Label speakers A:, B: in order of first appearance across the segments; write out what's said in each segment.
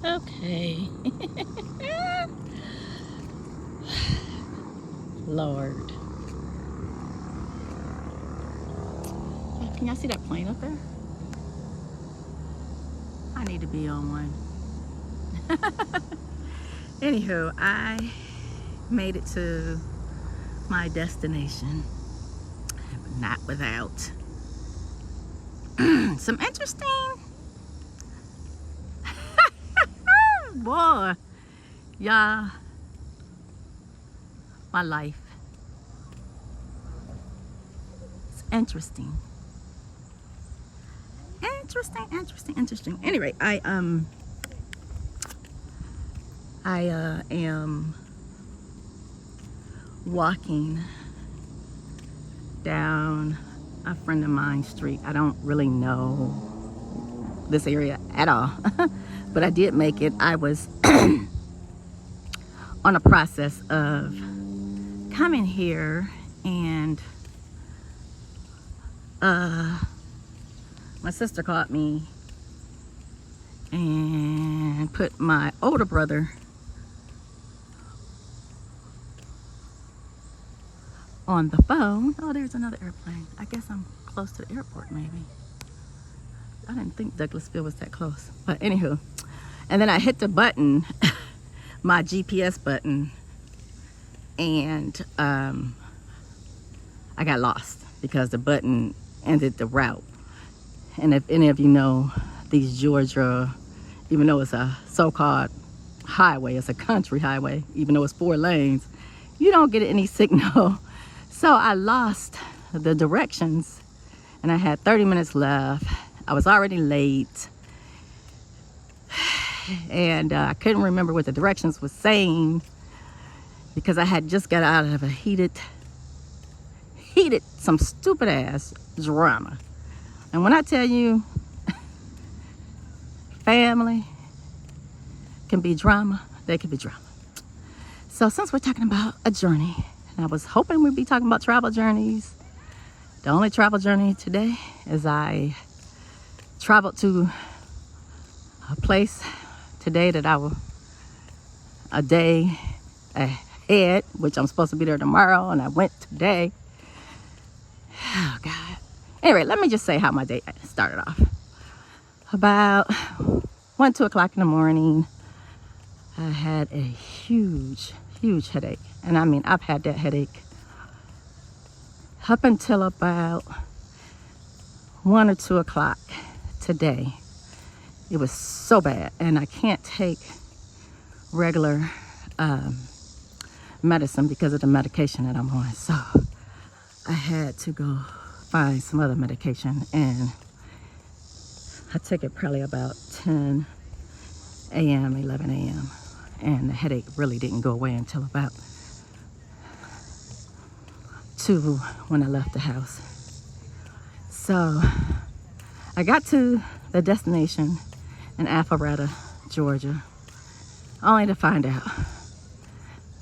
A: Okay. Lord. Can y'all see that plane up there? I need to be on one. Anywho, I made it to my destination, but not without some interesting boy, y'all, my life. It's interesting. Interesting. Anyway, I am walking down a friend of mine's street. I don't really know this area at all, but I did make it. I was on a process of coming here, and my sister called me and put my older brother on the phone. Oh, there's another airplane. I guess I'm close to the airport, maybe. I didn't think Douglasville was that close. But anywho, and then I hit the button, my GPS button, and I got lost because the button ended the route. And if any of you know these Georgia, even though it's a so-called highway, it's a country highway, even though it's 4 lanes, you don't get any signal. So I lost the directions, and I had 30 minutes left. I was already late, and I couldn't remember what the directions was saying because I had just got out of a heated, some stupid ass drama. And when I tell you, family can be drama, they can be drama. So since we're talking about a journey, and I was hoping we'd be talking about travel journeys, the only travel journey today is I traveled to a place today that I will, a day ahead, which I'm supposed to be there tomorrow, and I went today. Oh God. Anyway, let me just say how my day started off. About 1, 2 o'clock in the morning, I had a huge headache. And I mean, I've had that headache up until about 1 or 2 o'clock today. It was so bad, and I can't take regular medicine because of the medication that I'm on. So I had to go find some other medication, and I took it probably about 10 a.m., 11 a.m. And the headache really didn't go away until about 2 when I left the house. So I got to the destination in Alpharetta, Georgia, only to find out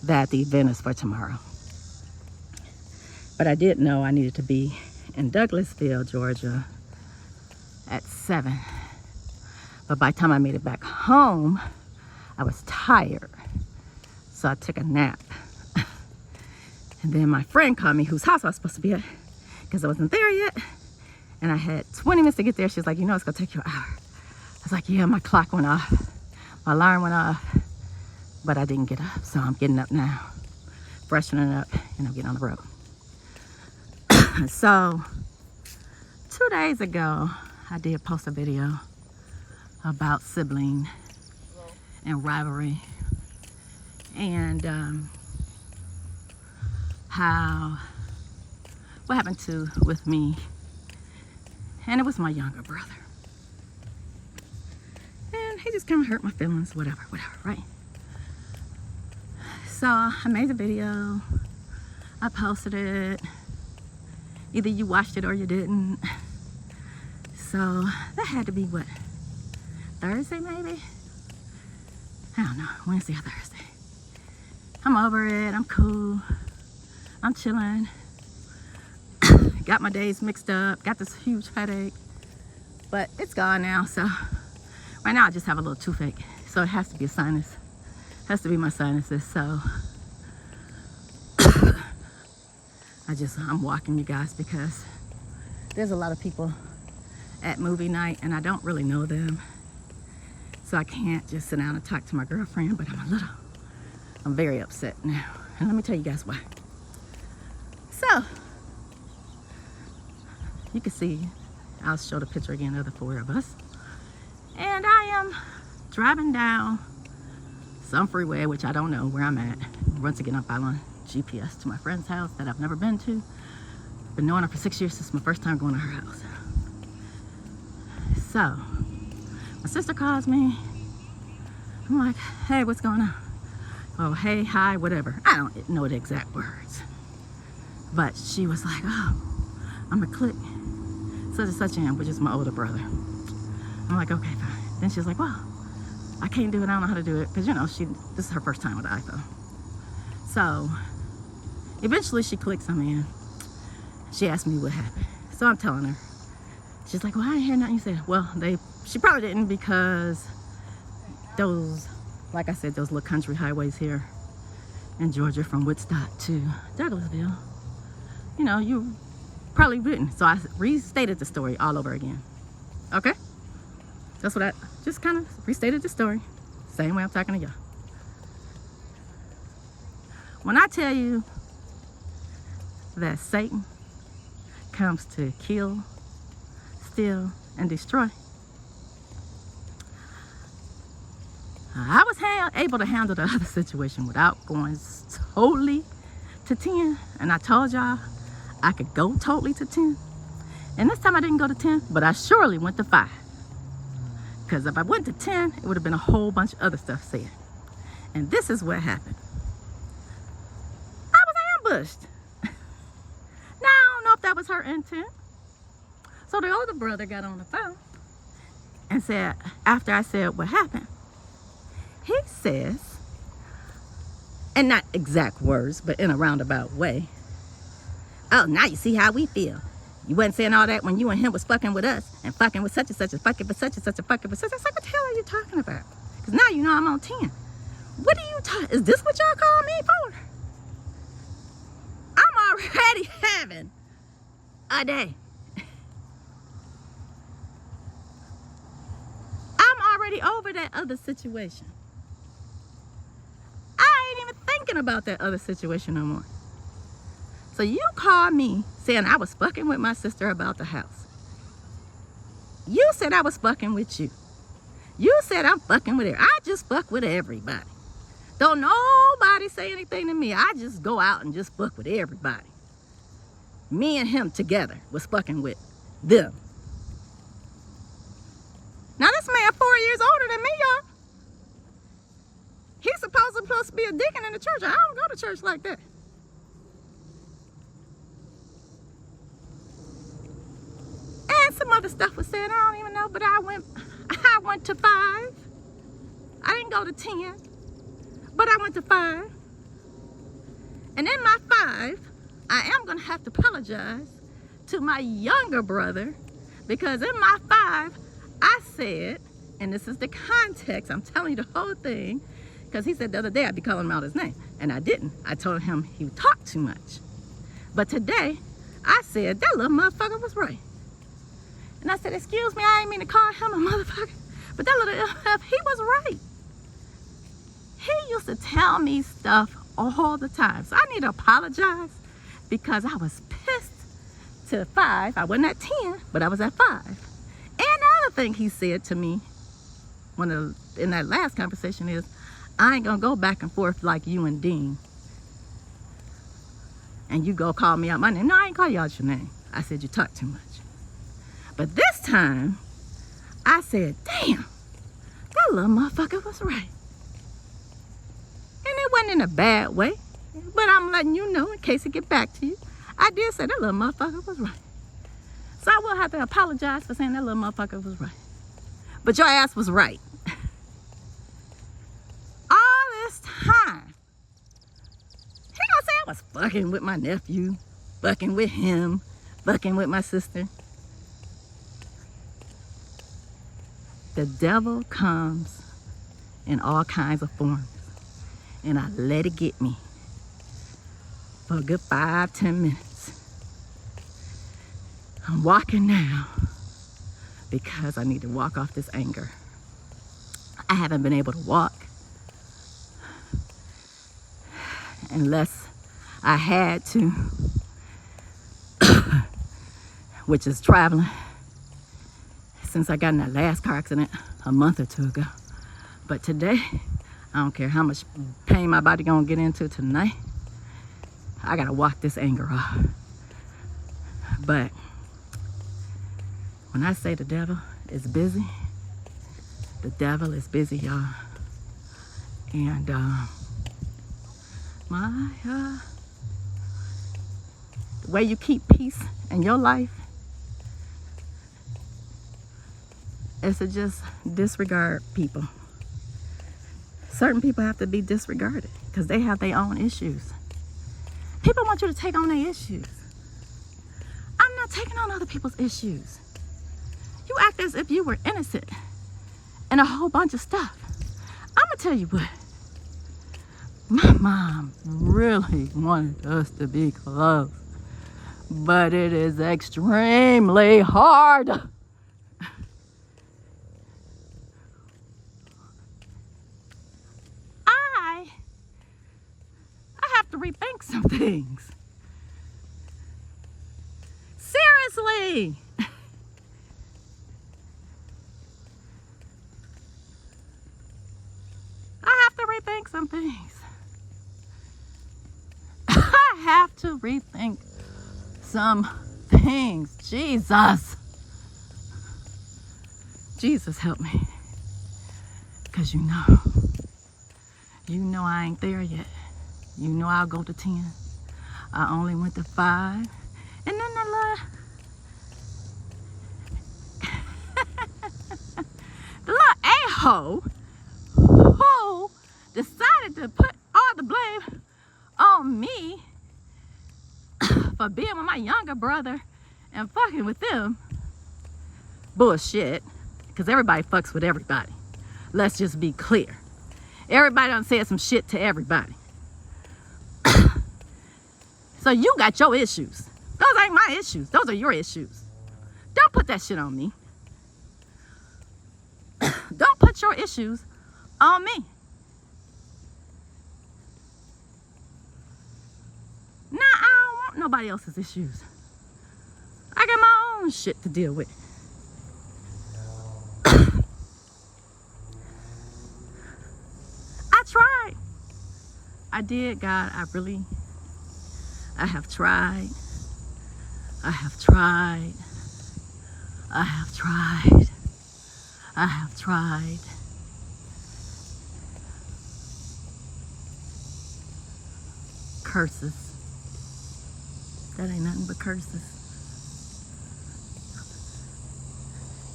A: that the event is for tomorrow. But I did know I needed to be in Douglasville, Georgia at 7. But by the time I made it back home, I was tired. So I took a nap. And then my friend called me, whose house I was supposed to be at, because I wasn't there yet. And I had 20 minutes to get there. She was like, you know, it's gonna take you an hour. I was like, yeah, my clock went off. My alarm went off, but I didn't get up. So I'm getting up now, freshening up, and I'm getting on the road. So 2 days ago, I did post a video about sibling and rivalry, and what happened with me, and it was my younger brother, and he just kind of hurt my feelings, whatever, right? So I made the video, I posted it. Either you watched it or you didn't. So that had to be what, Thursday maybe? I don't know, Wednesday or Thursday. I'm over it, I'm cool, I'm chilling. Got my days mixed up, got this huge headache, but it's gone now. So right now I just have a little toothache. So it has to be a sinus. Has to be my sinuses. So I'm walking, you guys, because there's a lot of people at movie night and I don't really know them. So I can't just sit down and talk to my girlfriend, but I'm very upset now. And let me tell you guys why. So, you can see, I'll show the picture again of the four of us. And I am driving down some freeway, which I don't know where I'm at. Once again, I'm following GPS to my friend's house that I've never been to. Been knowing her for 6 years. This is my first time going to her house. So, my sister calls me. I'm like, hey, what's going on? Oh, hey, hi, whatever. I don't know the exact words. But she was like, oh, I'm gonna click such and such in, which is my older brother. I'm like, okay, fine. Then she's like, well, I can't do it. I don't know how to do it. Because, you know, this is her first time with the iPhone. So, eventually she clicks them in. She asked me what happened. So I'm telling her. She's like, well, I didn't hear nothing you said. Well, she probably didn't, because those, like I said, those little country highways here in Georgia from Woodstock to Douglasville, you know, you probably wouldn't. So I restated the story all over again. Okay? That's what I just kind of restated the story. Same way I'm talking to y'all. When I tell you that Satan comes to kill, steal, and destroy, I was able to handle the other situation without going totally to 10. And I told y'all I could go totally to 10. And this time I didn't go to 10, but I surely went to 5. Because if I went to 10, it would have been a whole bunch of other stuff said. And this is what happened. I was ambushed. Now, I don't know if that was her intent. So the older brother got on the phone and said, after I said what happened, he says, and not exact words, but in a roundabout way, oh, now you see how we feel. You wasn't saying all that when you and him was fucking with us and fucking with such and such and fucking with such and such and fucking with such and such. What the hell are you talking about? Because now you know I'm on 10. What are you talking? Is this what y'all call me for? I'm already having a day. I'm already over that other situation. I ain't even thinking about that other situation no more. So you called me saying I was fucking with my sister about the house. You said I was fucking with you. You said I'm fucking with her. I just fuck with everybody. Don't nobody say anything to me. I just go out and just fuck with everybody. Me and him together was fucking with them. Now this man 4 years older than me, y'all. He's supposed to be a deacon in the church. I don't go to church like that. And some other stuff was said, I don't even know, but I went to 5. I didn't go to 10, but I went to 5. And in my 5, I am going to have to apologize to my younger brother, because in my 5, I said, and this is the context, I'm telling you the whole thing, because he said the other day I'd be calling him out his name, and I didn't. I told him he talked too much. But today, I said that little motherfucker was right. And I said, excuse me, I didn't mean to call him a motherfucker, but that little MF, he was right. He used to tell me stuff all the time. So I need to apologize, because I was pissed to 5. I wasn't at 10, but I was at 5. And the other thing he said to me in that last conversation is, I ain't gonna go back and forth like you and Dean. And you go call me out my name. No, I ain't call you out your name. I said you talk too much. But this time, I said, damn, that little motherfucker was right. And it wasn't in a bad way, but I'm letting you know in case it get back to you. I did say that little motherfucker was right. So I will have to apologize for saying that little motherfucker was right. But your ass was right. All this time, he gonna say I was fucking with my nephew, fucking with him, fucking with my sister. The devil comes in all kinds of forms. And I let it get me for a good 5-10 minutes. I'm walking now because I need to walk off this anger. I haven't been able to walk unless I had to, which is traveling, since I got in that last car accident a month or 2 ago. But today, I don't care how much pain my body gonna get into tonight, I gotta walk this anger off. But when I say the devil is busy, the devil is busy, y'all. And the way you keep peace in your life is to just disregard people. Certain people have to be disregarded because they have their own issues. People want you to take on their issues. I'm not taking on other people's issues. You act as if you were innocent in a whole bunch of stuff. I'm gonna tell you what. My mom really wanted us to be close, but it is extremely hard. I have to rethink some things. Seriously. I have to rethink some things. I have to rethink some things. Jesus help me. Because you know I ain't there yet. You know I'll go to 10. I only went to 5. And then the little a-hole who decided to put all the blame on me for being with my younger brother and fucking with them. Bullshit. Because everybody fucks with everybody. Let's just be clear. Everybody done said some shit to everybody. So you got your issues. Those ain't my issues. Those are your issues. Don't put that shit on me. Don't put your issues on me. Nah, I don't want nobody else's issues. I got my own shit to deal with. I tried. I did, God. I have tried. I have tried. I have tried. I have tried. Curses. That ain't nothing but curses.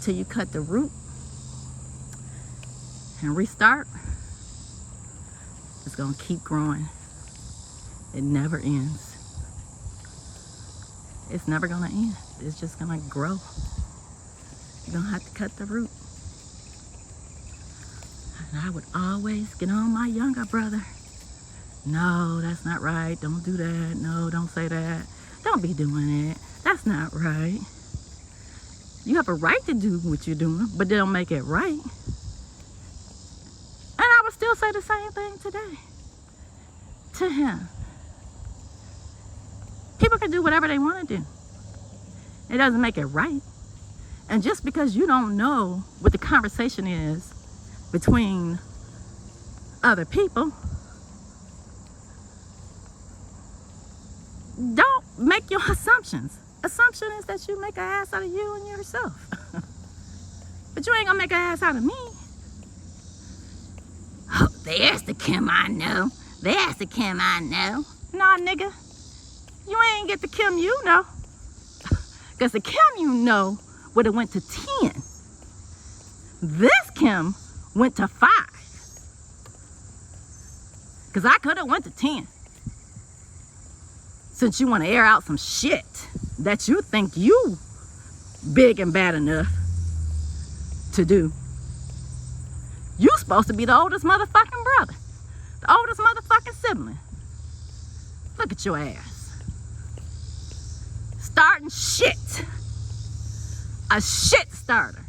A: Till you cut the root and restart, it's gonna keep growing. It never ends. It's never gonna end. It's just gonna grow. You're gonna have to cut the root. And I would always get on my younger brother. No, that's not right. Don't do that. No, don't say that. Don't be doing it. That's not right. You have a right to do what you're doing, but they don't make it right. And I would still say the same thing today to him. People can do whatever they want to do. It doesn't make it right. And just because you don't know what the conversation is between other people, don't make your assumptions. Assumption is that you make an ass out of you and yourself. But you ain't gonna make an ass out of me. Oh, there's the Kim I know. There's the Kim I know. Nah, nigga. You ain't get the Kim you know. Because the Kim you know would have went to 10. This Kim went to 5. Because I could have went to 10. Since you want to air out some shit that you think you big and bad enough to do. You supposed to be the oldest motherfucking brother. The oldest motherfucking sibling. Look at your ass. Starting shit. A shit starter.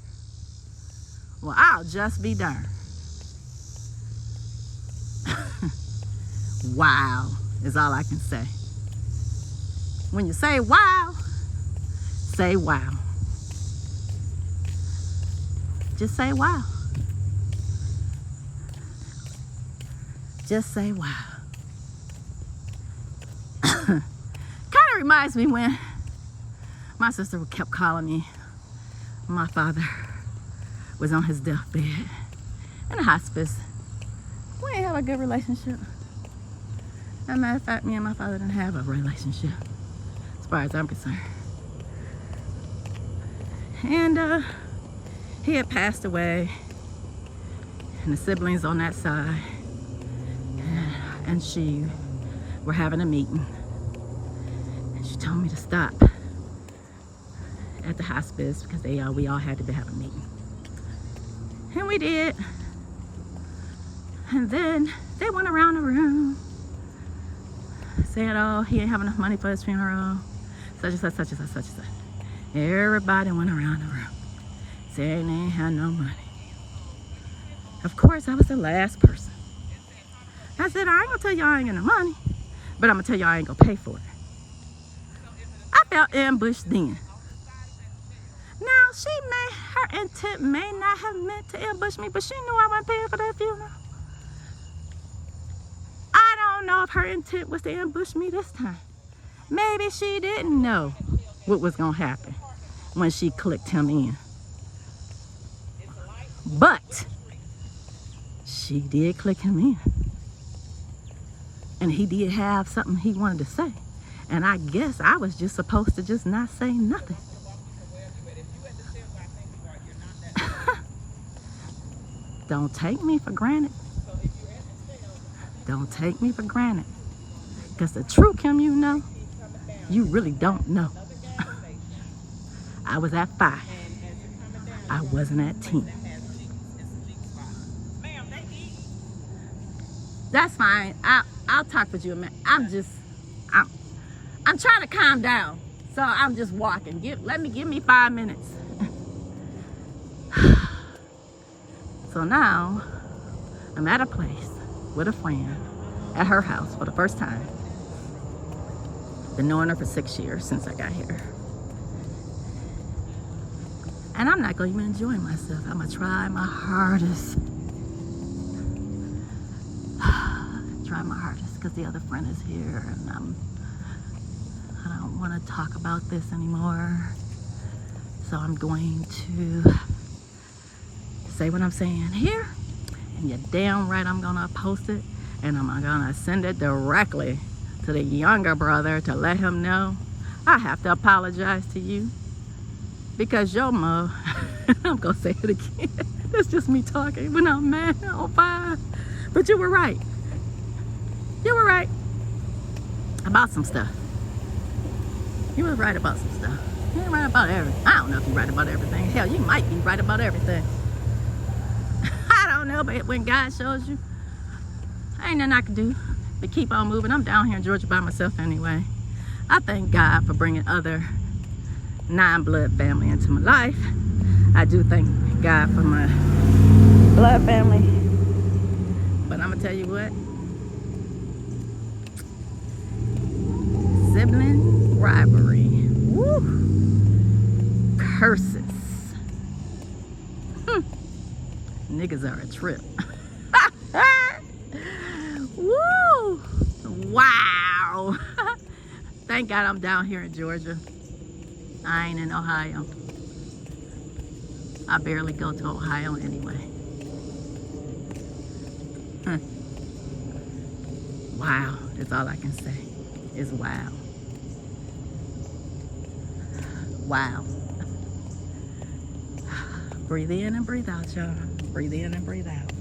A: Well, I'll just be darned. Wow is all I can say. When you say wow, say wow. Just say wow. Just say wow. Kind of reminds me when my sister kept calling me. My father was on his deathbed in a hospice. We didn't have a good relationship. As a matter of fact, me and my father didn't have a relationship, as far as I'm concerned. And he had passed away, and the siblings on that side and she were having a meeting. And she told me to stop at the hospice because we all had to have a meeting. And we did. And then they went around the room saying, oh, he ain't have enough money for his funeral. Such and such, such and such, such and such. Everybody went around the room saying they ain't had no money. Of course, I was the last person. I said, I ain't gonna tell y'all I ain't got no money, but I'm gonna tell y'all I ain't gonna pay for it. I felt ambushed then. Now, her intent may not have meant to ambush me, but she knew I wasn't paying for that funeral. I don't know if her intent was to ambush me this time. Maybe she didn't know what was gonna happen when she clicked him in. But she did click him in. And he did have something he wanted to say. And I guess I was just supposed to just not say nothing. Don't take me for granted. Don't take me for granted. Because the true Kim you know, you really don't know. I was at 5. I wasn't at 10. That's fine. I'll talk with you a minute. I'm trying to calm down. So I'm just walking. Give me 5 minutes. So now I'm at a place with a friend at her house for the first time. Been knowing her for 6 years since I got here. And I'm not going to even enjoy myself. I'm going to try my hardest. Try my hardest because the other friend is here and I don't want to talk about this anymore. So I'm going to say what I'm saying here, and you're damn right I'm gonna post it, and I'm gonna send it directly to the younger brother to let him know I have to apologize to you because your mom, I'm gonna say it again, that's just me talking when I'm mad on fire. But you were right. You were right about some stuff. You were right about some stuff. You ain't right about everything. I don't know if you're right about everything. Hell, you might be right about everything. I don't know, but when God shows you, ain't nothing I can do but keep on moving. I'm down here in Georgia by myself anyway. I thank God for bringing other non-blood family into my life. I do thank God for my blood family. But I'm gonna tell you what, sibling rivalry, woo, curses. Niggas are a trip. Woo! Wow! Thank God I'm down here in Georgia. I ain't in Ohio. I barely go to Ohio anyway. Wow, that's all I can say is wow. Wow. Breathe in and breathe out, y'all. Breathe in and breathe out.